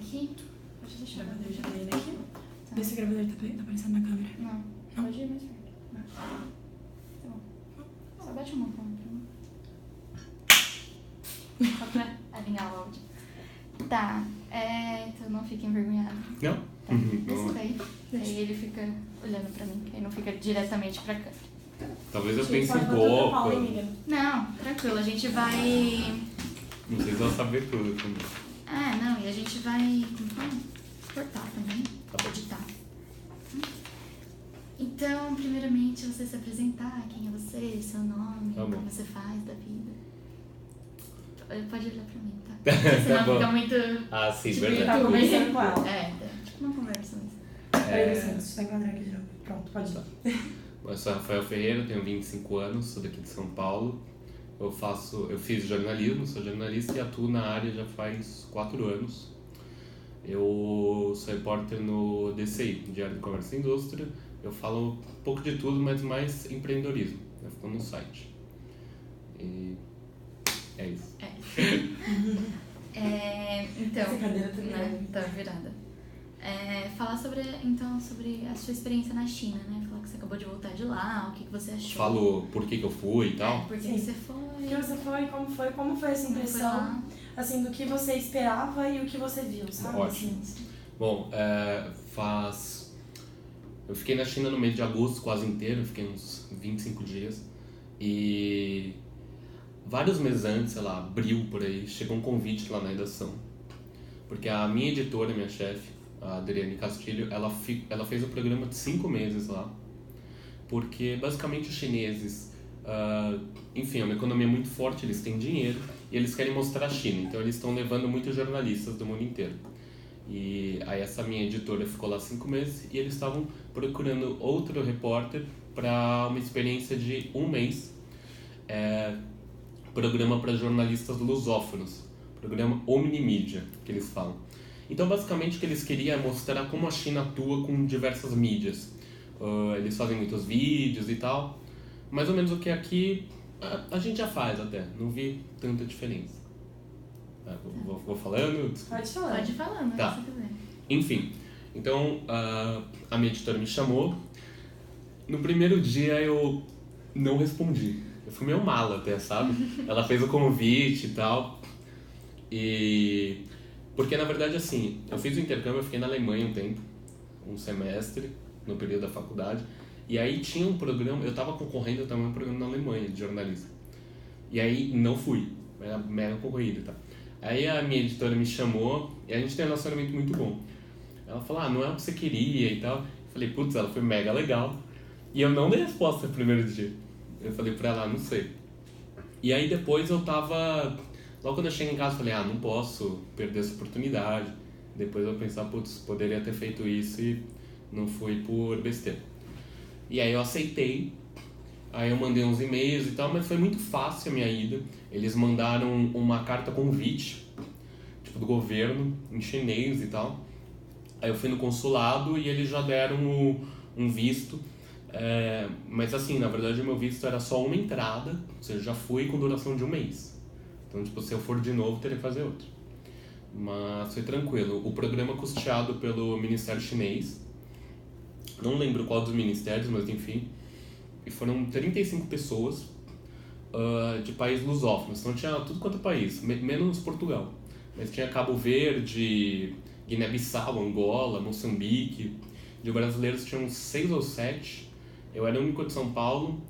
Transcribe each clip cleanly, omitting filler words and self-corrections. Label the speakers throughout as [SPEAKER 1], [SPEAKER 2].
[SPEAKER 1] aqui. Pode
[SPEAKER 2] O
[SPEAKER 1] deixar.
[SPEAKER 2] gravador já tá indo aqui.
[SPEAKER 1] Tá.
[SPEAKER 2] Vê se o gravador tá aparecendo na câmera.
[SPEAKER 1] Não, pode ir mais perto. Tá bom. Só bate uma palma pra mim. Só pra alinhar o áudio. Tá, então não fica envergonhado.
[SPEAKER 3] Não?
[SPEAKER 1] Tá, desce daí. Aí ele fica olhando pra mim, aí não fica diretamente pra câmera.
[SPEAKER 3] Talvez eu
[SPEAKER 2] Achei que
[SPEAKER 3] pense um
[SPEAKER 2] pode botar outra Paula, hein,
[SPEAKER 3] pouco.
[SPEAKER 2] amiga?
[SPEAKER 1] Não, tranquilo, a gente vai...
[SPEAKER 3] Não sei se ela sabe tudo também.
[SPEAKER 1] Não, e a gente vai... Como fala? Cortar também.
[SPEAKER 3] Tá bom.
[SPEAKER 1] Editar. Então, primeiramente, você se apresentar, quem é você, seu nome,
[SPEAKER 3] Tá
[SPEAKER 1] o
[SPEAKER 3] bom.
[SPEAKER 1] que você faz da vida. Pode olhar pra mim, tá? Porque senão
[SPEAKER 3] Tá bom.
[SPEAKER 1] fica muito...
[SPEAKER 3] Ah, sim,
[SPEAKER 1] Tipo,
[SPEAKER 3] verdade.
[SPEAKER 2] Tá conversando com ela.
[SPEAKER 1] tipo uma conversa mesmo.
[SPEAKER 2] Peraí, Luciano, deixa eu enquadrar aqui de novo. Pronto, pode ir.
[SPEAKER 3] Eu sou Rafael Ferreira, tenho 25 anos, sou daqui de São Paulo. Eu fiz jornalismo, sou jornalista e atuo na área já faz 4 anos. Eu sou repórter no DCI, Diário de Comércio e Indústria. Eu falo um pouco de tudo, mas mais empreendedorismo. Eu fico no site. E é isso.
[SPEAKER 1] Então,
[SPEAKER 2] Essa cadeira tá virada.
[SPEAKER 1] né, tá virada. Falar sobre a sua experiência na China, né? Falar que você acabou de voltar de lá, o que você achou.
[SPEAKER 3] Falo por que eu fui e tal.
[SPEAKER 1] Por que
[SPEAKER 2] Sim.
[SPEAKER 1] você foi.
[SPEAKER 2] O que você foi, como foi essa
[SPEAKER 1] como foi
[SPEAKER 2] impressão,
[SPEAKER 1] lá.
[SPEAKER 2] assim, do que você esperava e o que você viu, sabe?
[SPEAKER 3] Ótimo.
[SPEAKER 2] Assim,
[SPEAKER 3] Bom, eu fiquei na China no mês de agosto quase inteiro, fiquei uns 25 dias. E vários meses antes, sei lá, abril por aí, chegou um convite lá na redação. Porque a minha editora, minha chefe, a Adriane Castilho, ela fez o programa de 5 meses lá. Porque basicamente os chineses, enfim, é uma economia muito forte, eles têm dinheiro e eles querem mostrar a China. Então eles estão levando muitos jornalistas do mundo inteiro. E aí essa minha editora ficou lá 5 meses e eles estavam procurando outro repórter para uma experiência de 1 mês. Programa para jornalistas lusófonos, programa Omnimídia, que eles falam. Então basicamente o que eles queriam é mostrar como a China atua com diversas mídias. Eles fazem muitos vídeos e tal, mais ou menos o que aqui a gente já faz até, não vi tanta diferença. Vou falando?
[SPEAKER 2] pode falar.
[SPEAKER 1] Pode falar, né?
[SPEAKER 3] Tá.
[SPEAKER 1] Se você quiser.
[SPEAKER 3] Enfim, então a minha editora me chamou. No primeiro dia eu não respondi. Eu fui meio mala até, sabe? Ela fez o convite e tal. E... Porque na verdade assim, eu fiz o intercâmbio, eu fiquei na Alemanha um tempo, um semestre, no período da faculdade. E aí tinha um programa, eu tava concorrendo também a um programa na Alemanha de jornalismo. E aí não fui, era mega concorrido e tal. Aí a minha editora me chamou e a gente tem um relacionamento muito bom. Ela falou, não é o que você queria e tal. Eu falei, putz, ela foi mega legal. E eu não dei resposta no primeiro dia. Eu falei pra ela, não sei. E aí depois eu tava... Logo quando eu cheguei em casa eu falei, não posso perder essa oportunidade. Depois eu pensar, putz, poderia ter feito isso e não fui por besteira. E aí eu aceitei. Aí eu mandei uns e-mails e tal, mas foi muito fácil a minha ida. Eles mandaram uma carta convite, tipo do governo, em chinês e tal. Aí eu fui no consulado e eles já deram um visto. Mas assim, na verdade o meu visto era só uma entrada, ou seja, já fui com duração de 1 mês. Então, tipo, se eu for de novo, teria que fazer outro. Mas foi tranquilo. O programa é custeado pelo Ministério Chinês. Não lembro qual dos ministérios, mas enfim. E foram 35 pessoas de países lusófonos. Então tinha tudo quanto é país, menos Portugal. Mas tinha Cabo Verde, Guiné-Bissau, Angola, Moçambique. De brasileiros tinham 6 ou 7. Eu era o único de São Paulo.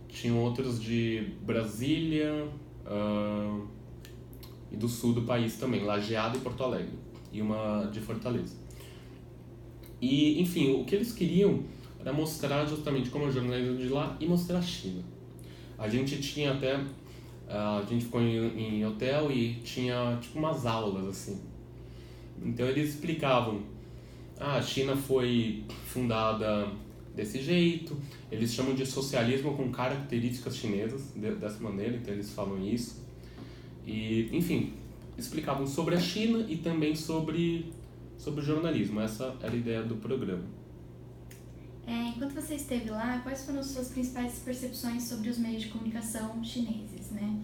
[SPEAKER 3] Tinham outros de Brasília e do sul do país também, Lajeado e Porto Alegre. E uma de Fortaleza. E, enfim, o que eles queriam era mostrar justamente como é o jornalismo de lá e mostrar a China. A gente tinha até... a gente ficou em hotel e tinha tipo umas aulas, assim. Então eles explicavam. A China foi fundada desse jeito. Eles chamam de socialismo com características chinesas, dessa maneira. Então eles falam isso. E, enfim, explicavam sobre a China e também sobre o jornalismo. Essa era a ideia do programa.
[SPEAKER 1] Enquanto você esteve lá, quais foram as suas principais percepções sobre os meios de comunicação chineses, né?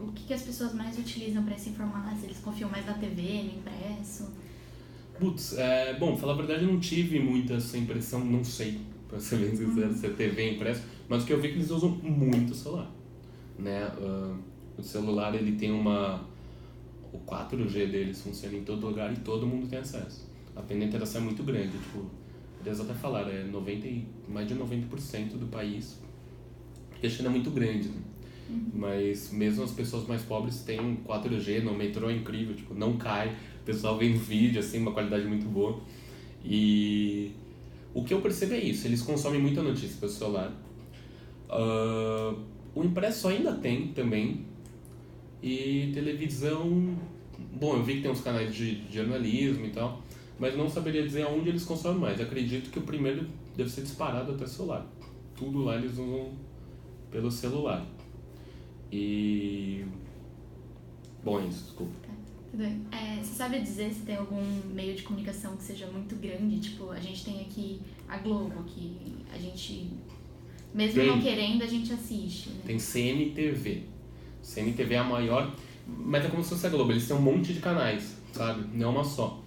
[SPEAKER 1] o que as pessoas mais utilizam para se informar? Se eles confiam mais na TV, no impresso?
[SPEAKER 3] Putz, bom, falar a verdade, eu não tive muita essa impressão, não sei, pra ser bem sincero, se é TV impresso, mas o que eu vi é que eles usam muito o celular, né? O celular, ele tem o 4G deles funciona em todo lugar e todo mundo tem acesso. A penetração é muito grande, tipo, eles até falaram, mais de 90% do país, porque a China é muito grande, né? Mas mesmo as pessoas mais pobres têm 4G, no metrô é incrível, tipo, não cai, o pessoal vê no vídeo, assim, uma qualidade muito boa. E o que eu percebo é isso, eles consomem muita notícia pelo celular. O impresso ainda tem também, e televisão, bom, eu vi que tem uns canais de jornalismo e tal, mas não saberia dizer aonde eles consomem mais. Acredito que o primeiro deve ser disparado até celular. Tudo lá eles usam pelo celular. E... bom, é isso, desculpa.
[SPEAKER 1] Tá, tudo bem. Você sabe dizer se tem algum meio de comunicação que seja muito grande? Tipo, a gente tem aqui a Globo, que a gente, mesmo não querendo, a gente assiste, né?
[SPEAKER 3] Tem CNTV. CNTV é a maior, mas é como se fosse a Globo, eles têm um monte de canais, sabe? Não é uma só.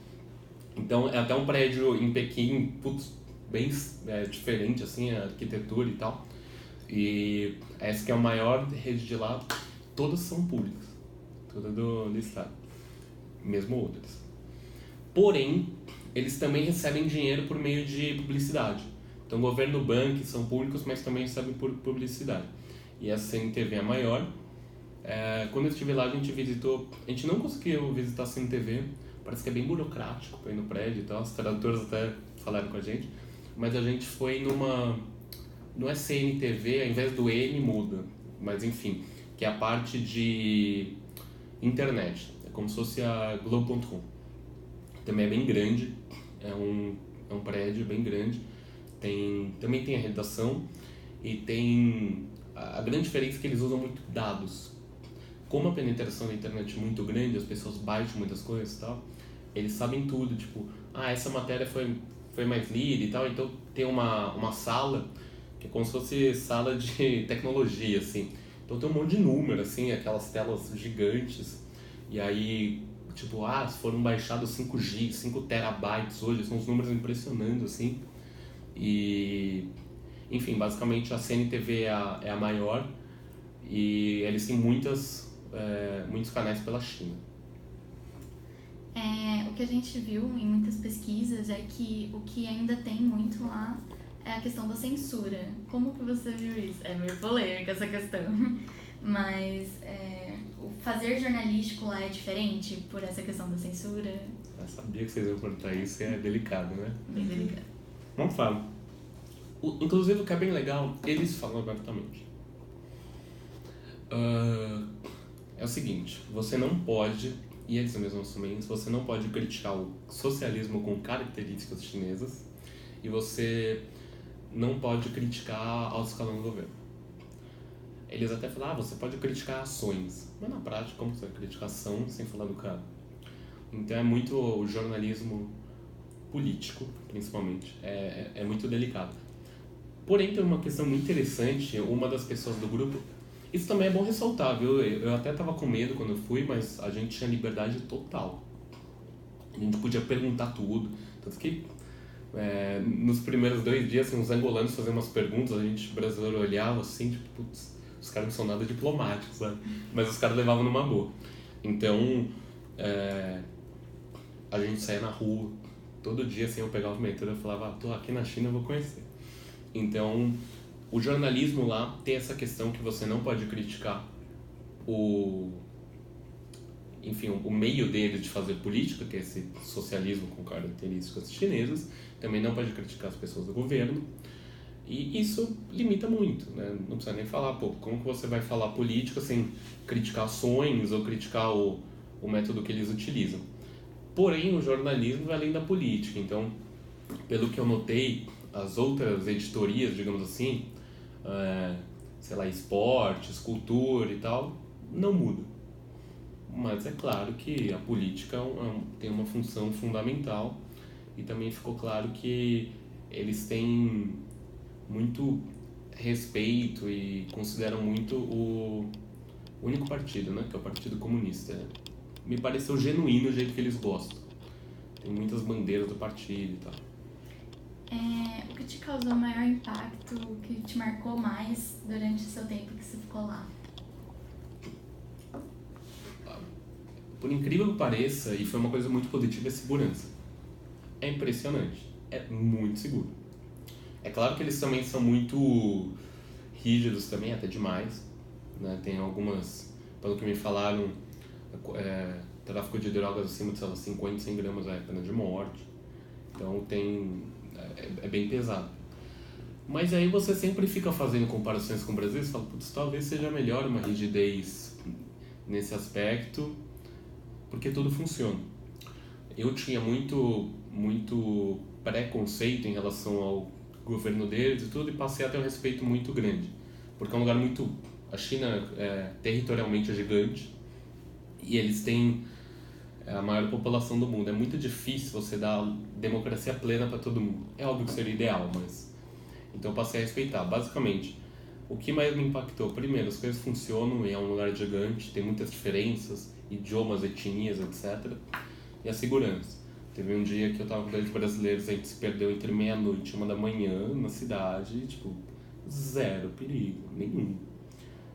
[SPEAKER 3] Então é até um prédio em Pequim, putz, bem diferente assim, a arquitetura e tal. E essa que é a maior rede de lá, todas são públicas, todas do estado, mesmo outras. Porém, eles também recebem dinheiro por meio de publicidade. Então, governo, banco são públicos, mas também recebem por publicidade. E a CNTV é a maior. Quando eu estive lá, a gente não conseguiu visitar a CNTV, parece que é bem burocrático para ir no prédio e tal, os tradutores até falaram com a gente, mas a gente foi não é CNTV, ao invés do N muda, mas enfim, que é a parte de internet, é como se fosse a Globo.com. Também é bem grande, é um prédio bem grande, também tem a redação e tem a grande diferença é que eles usam muito dados. Como a penetração da internet é muito grande, as pessoas baixam muitas coisas e tal, eles sabem tudo, tipo, essa matéria foi mais lida e tal, então tem uma sala que é como se fosse sala de tecnologia, assim. Então tem um monte de número, assim, aquelas telas gigantes. E aí, tipo, foram baixados 5 terabytes hoje, são uns números impressionantes, assim. E, enfim, basicamente a CNTV é a maior e eles têm muitos canais pela China.
[SPEAKER 1] O que a gente viu em muitas pesquisas é que o que ainda tem muito lá é a questão da censura. Como que você viu isso? É meio polêmica essa questão. Mas o fazer jornalístico lá é diferente por essa questão da censura?
[SPEAKER 3] Eu sabia que vocês iam perguntar isso, é delicado, né?
[SPEAKER 1] Bem delicado.
[SPEAKER 3] Vamos falar. Inclusive, o que é bem legal, eles falam abertamente. É o seguinte, você não pode, e eles mesmos também, você não pode criticar o socialismo com características chinesas e você não pode criticar alto escalão do governo. Eles até falam, você pode criticar ações, mas na prática, como você vai criticar ação sem falar do cara? Então é muito o jornalismo político, principalmente, é muito delicado. Porém, tem uma questão muito interessante, uma das pessoas do grupo, isso também é bom ressaltar, viu? Eu até tava com medo quando eu fui, mas a gente tinha liberdade total. A gente podia perguntar tudo, tanto que nos primeiros 2 dias, assim, os angolanos faziam umas perguntas, a gente brasileiro olhava assim, tipo, putz, os caras não são nada diplomáticos, sabe? Mas os caras levavam numa boa. Então, a gente saía na rua, todo dia, assim, eu pegava o metrô e falava, tô aqui na China, eu vou conhecer. Então, o jornalismo lá tem essa questão que você não pode criticar o meio dele de fazer política, que é esse socialismo com características chinesas, também não pode criticar as pessoas do governo, e isso limita muito, né? Não precisa nem falar, como que você vai falar política sem criticar ações ou criticar o método que eles utilizam. Porém, o jornalismo vai além da política, então, pelo que eu notei, as outras editorias, digamos assim, sei lá, esportes, cultura e tal, não mudam. Mas é claro que a política tem uma função fundamental e também ficou claro que eles têm muito respeito e consideram muito o único partido, né, que é o Partido Comunista. Me pareceu genuíno o jeito que eles gostam. Tem muitas bandeiras do partido e tal.
[SPEAKER 1] O que te causou maior impacto, o que te marcou mais durante o seu tempo que você ficou lá?
[SPEAKER 3] Por incrível que pareça, e foi uma coisa muito positiva, é segurança. É impressionante. É muito seguro. É claro que eles também são muito rígidos também, até demais. Né? Tem algumas, pelo que me falaram, tráfico de drogas acima de, sei lá, 50, 100 gramas é pena de morte. Então é bem pesado. Mas aí você sempre fica fazendo comparações com o Brasil e fala, putz, talvez seja melhor uma rigidez nesse aspecto, porque tudo funciona. Eu tinha muito preconceito em relação ao governo deles e tudo, e passei a ter um respeito muito grande. Porque é um lugar muito... A China territorialmente é gigante, e eles têm a maior população do mundo. É muito difícil você dar democracia plena para todo mundo. É óbvio que seria ideal, mas... Então eu passei a respeitar. Basicamente, o que mais me impactou? Primeiro, as coisas funcionam e é um lugar gigante, tem muitas diferenças, idiomas, etnias, etc. E a segurança. Teve um dia que eu tava com 2 brasileiros, a gente se perdeu entre meia-noite e 1 da manhã na cidade, e, tipo, zero perigo, nenhum.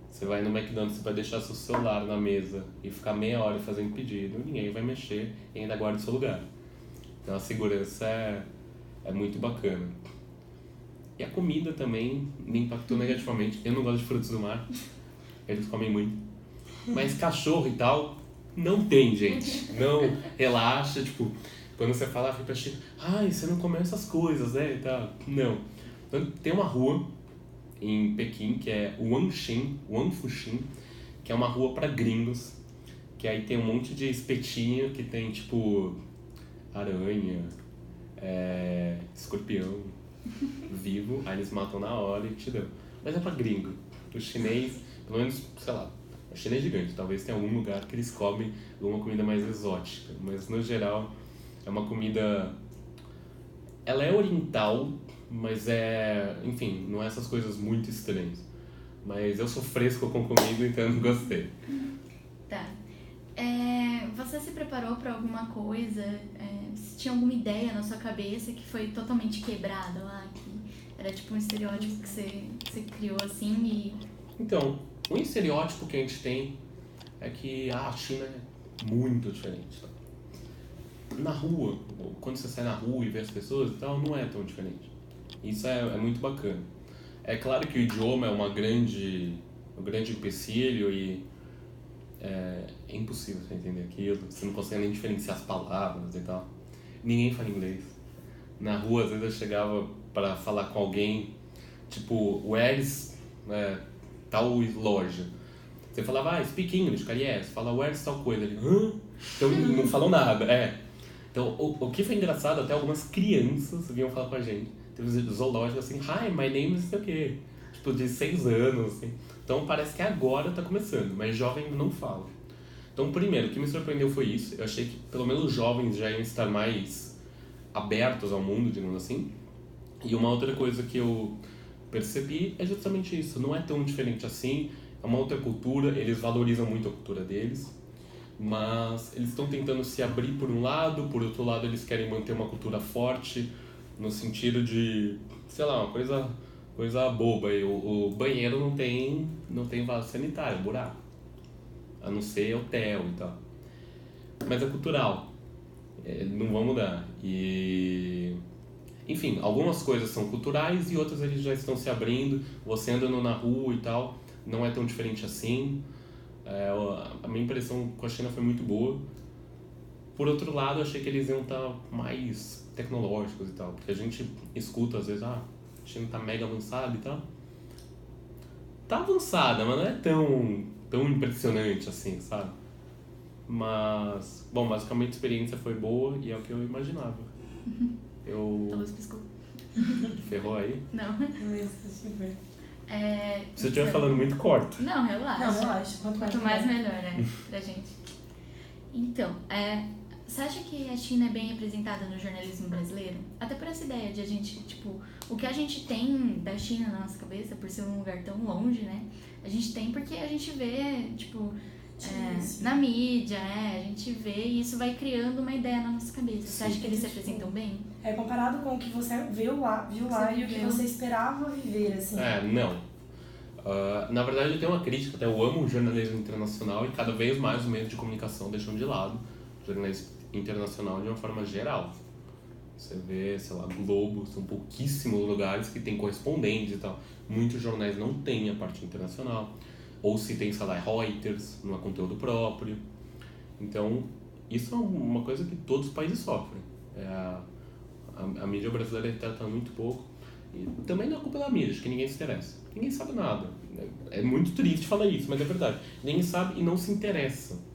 [SPEAKER 3] Você vai no McDonald's, você vai deixar seu celular na mesa e ficar meia hora fazendo pedido, ninguém vai mexer e ainda guarda o seu lugar. Então a segurança é muito bacana. E a comida também me impactou negativamente. Eu não gosto de frutos do mar, eles comem muito. Mas cachorro e tal, não tem, gente. Não, relaxa, tipo, quando você fala pra China, você não come essas coisas, né, e tal. Não. Então, tem uma rua em Pequim, que é Wangfuxin, que é uma rua para gringos, que aí tem um monte de espetinho que tem, tipo, aranha, escorpião vivo, aí eles matam na hora e te dão. Mas é pra gringo. O chinês, pelo menos, sei lá, o chinês é gigante, talvez tenha algum lugar que eles comem alguma comida mais exótica, mas no geral é uma comida... Ela é oriental, mas enfim, não é essas coisas muito estranhas. Mas eu sou fresco com comida, então eu não gostei.
[SPEAKER 1] Tá. Você se preparou para alguma coisa? Você tinha alguma ideia na sua cabeça que foi totalmente quebrada lá? Que era tipo um estereótipo que você criou assim e...
[SPEAKER 3] Então, um estereótipo que a gente tem é que a China é muito diferente. Tá? Na rua, quando você sai na rua e vê as pessoas e tal, não é tão diferente. Isso é muito bacana. É claro que o idioma é um grande empecilho e é impossível você entender aquilo. Você não consegue nem diferenciar as palavras e tal. Ninguém fala inglês. Na rua, às vezes eu chegava para falar com alguém, tipo, where's tal loja. Você falava, speak English, cara, yes. Fala, where's tal coisa. Ele, hã? Então não falam nada, Então, o que foi engraçado, até algumas crianças vinham falar com a gente. Teve zoológico assim, hi, my name is sei o quê. Tipo, de 6 anos, assim. Então, parece que agora tá começando, mas jovem ainda não fala. Então, primeiro, o que me surpreendeu foi isso. Eu achei que, pelo menos, os jovens já iam estar mais abertos ao mundo, digamos assim. E uma outra coisa que eu percebi é justamente isso. Não é tão diferente assim. É uma outra cultura, eles valorizam muito a cultura deles. Mas eles estão tentando se abrir por um lado, por outro lado eles querem manter uma cultura forte, no sentido de, sei lá, uma coisa boba. O banheiro não tem vaso sanitário, buraco. A não ser hotel e tal. Mas é cultural. Não vão mudar. E... Enfim, algumas coisas são culturais e outras eles já estão se abrindo. Você andando na rua e tal, não é tão diferente assim. A minha impressão com a China foi muito boa. Por outro lado, eu achei que eles iam estar mais tecnológicos e tal. Porque a gente escuta às vezes, a China tá mega avançada e tal. Tá avançada, mas não é tão impressionante assim, sabe? Mas, bom, basicamente a experiência foi boa e é o que eu imaginava.
[SPEAKER 1] A luz piscou.
[SPEAKER 3] Ferrou aí?
[SPEAKER 1] Não.
[SPEAKER 3] Se eu estiver falando muito, corta.
[SPEAKER 1] Não, relaxa.
[SPEAKER 2] Não, relaxa.
[SPEAKER 1] Quanto mais melhor, pra gente. Então, Você acha que a China é bem representada no jornalismo brasileiro? Até por essa ideia de a gente, tipo, o que a gente tem da China na nossa cabeça, por ser um lugar tão longe, né? A gente tem porque a gente vê, tipo, na mídia, a gente vê e isso vai criando uma ideia na nossa cabeça. Você acha que eles se apresentam bem?
[SPEAKER 2] Comparado com o que você viu lá e o que você esperava viver, assim.
[SPEAKER 3] Não. Na verdade, eu tenho uma crítica, até eu amo o jornalismo internacional e cada vez mais os meios de comunicação deixam de lado o jornalismo internacional de uma forma geral. Você vê, sei lá, Globo, são pouquíssimos lugares que tem correspondentes e tal. Muitos jornais não têm a parte internacional. Ou se tem, sei lá, Reuters, não é conteúdo próprio. Então, isso é uma coisa que todos os países sofrem. A mídia brasileira trata muito pouco. E também não é culpa da mídia, acho que ninguém se interessa. Ninguém sabe nada. É muito triste falar isso, mas é verdade. Ninguém sabe e não se interessa.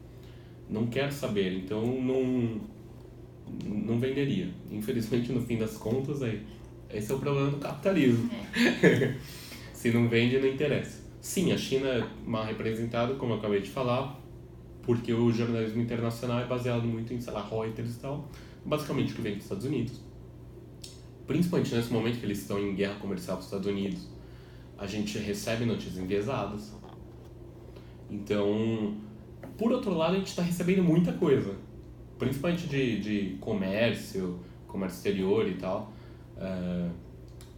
[SPEAKER 3] Não quer saber, então não venderia. Infelizmente, no fim das contas, esse é o problema do capitalismo. Se não vende, não interessa. Sim, a China é mal representada, como eu acabei de falar, porque o jornalismo internacional é baseado muito em, sei lá, Reuters e tal, basicamente o que vem dos Estados Unidos. Principalmente nesse momento que eles estão em guerra comercial com os Estados Unidos, a gente recebe notícias enviesadas. Então, por outro lado, a gente está recebendo muita coisa, principalmente de comércio exterior e tal.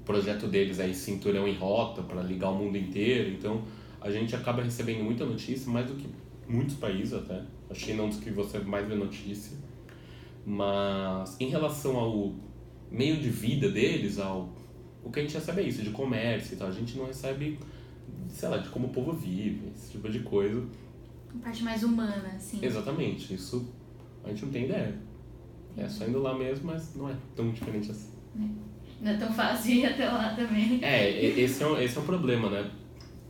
[SPEAKER 3] O projeto deles é Cinturão em Rota, para ligar o mundo inteiro. Então, a gente acaba recebendo muita notícia, mais do que muitos países até. A China é um dos que você mais vê notícia. Mas, em relação ao meio de vida deles, o que a gente recebe é isso, de comércio e tal. A gente não recebe, sei lá, de como o povo vive, esse tipo de coisa.
[SPEAKER 1] A parte mais humana, assim.
[SPEAKER 3] Exatamente, isso a gente não tem ideia. É só indo lá mesmo, mas não é tão diferente assim.
[SPEAKER 1] Não é tão fácil ir até lá também.
[SPEAKER 3] Esse é um problema, né?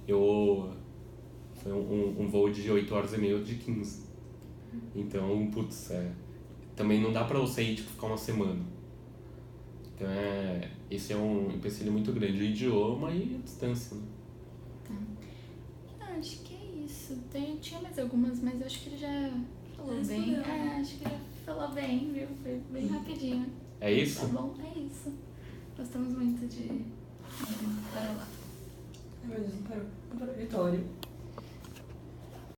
[SPEAKER 3] Foi um voo de 8 horas e meia de 15. Então, putz, também não dá pra você ir, tipo, ficar uma semana. Então, esse é um empecilho muito grande. O idioma e a distância, né?
[SPEAKER 1] Acho que é isso. Tinha mais algumas, mas eu acho que ele já falou bem. Acho que ele já falou bem, viu? Foi bem rapidinho.
[SPEAKER 3] É isso?
[SPEAKER 1] Tá bom, é isso. Gostamos muito de... Para lá.
[SPEAKER 2] Meu Deus, não parou. Vitória.